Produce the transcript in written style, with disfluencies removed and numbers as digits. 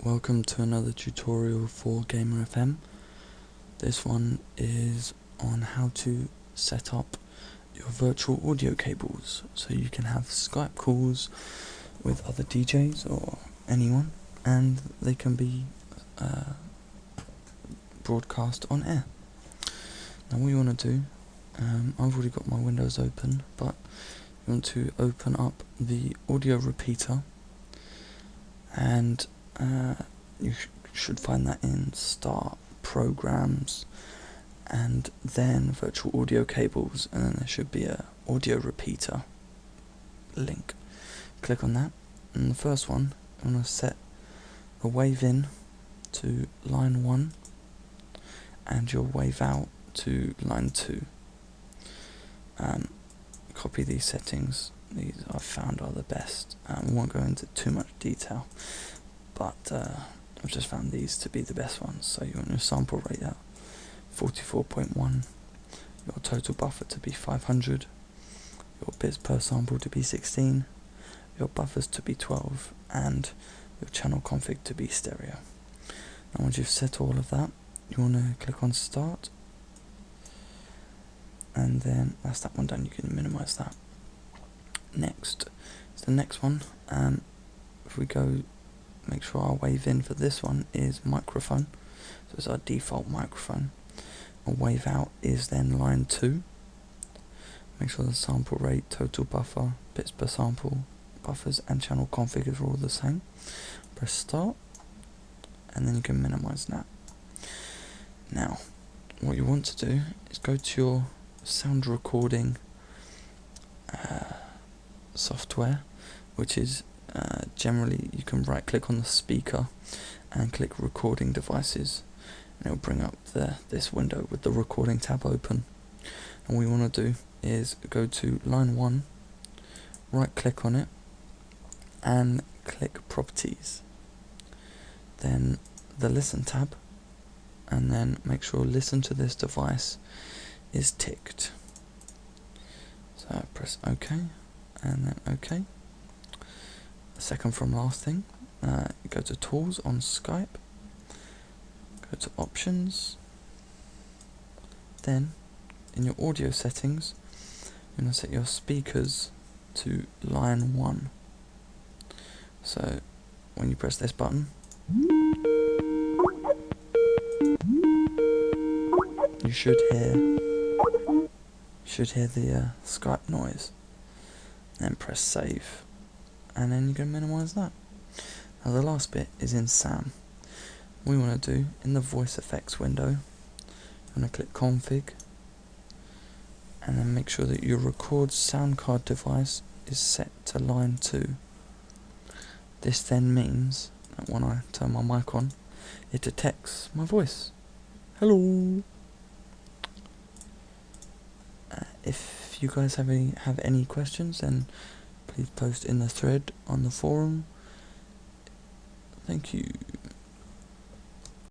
Welcome to another tutorial for GamerFM. This one is on how to set up your virtual audio cables so you can have Skype calls with other DJs or anyone, and they can be broadcast on air. Now what you want to do, I've already got my windows open, but you want to open up the audio repeater, and you should find that in Start, Programs, and then Virtual Audio Cables, and then there should be a audio repeater link. Click on that, and the first one, you want to set the wave in to line 1 and your wave out to line 2. Copy these settings. These I've found are the best. We won't go into too much detail, but I've just found these to be the best ones. So you want your sample rate at 44.1, your total buffer to be 500, your bits per sample to be 16, your buffers to be 12, and your channel config to be stereo. Now once you've set all of that, you want to click on Start, and then that's that one done. You can minimize that. Next is the next one. If we go, make sure our wave in for this one is microphone, so it's our default microphone. Our wave out is then line 2. Make sure the sample rate, total buffer, bits per sample, buffers and channel config are all the same. Press Start, and then you can minimize that. Now what you want to do is go to your sound recording software, which is generally you can right click on the speaker and click recording devices, and it will bring up this window with the recording tab open. And what we want to do is go to line 1, right click on it and click properties, then the listen tab, and then make sure listen to this device is ticked. So press OK, and then OK. The second from last thing, go to Tools on Skype, go to Options, then in your audio settings you're going to set your speakers to line 1. So when you press this button, you should hear the Skype noise. Then press Save, and then you can minimize that. Now the last bit is in SAM. What we want to do, in the voice effects window, you want to click Config, and then make sure that your record sound card device is set to line 2. This then means that when I turn my mic on, it detects my voice. Hello. If you guys have any questions, then please post in the thread on the forum. Thank you.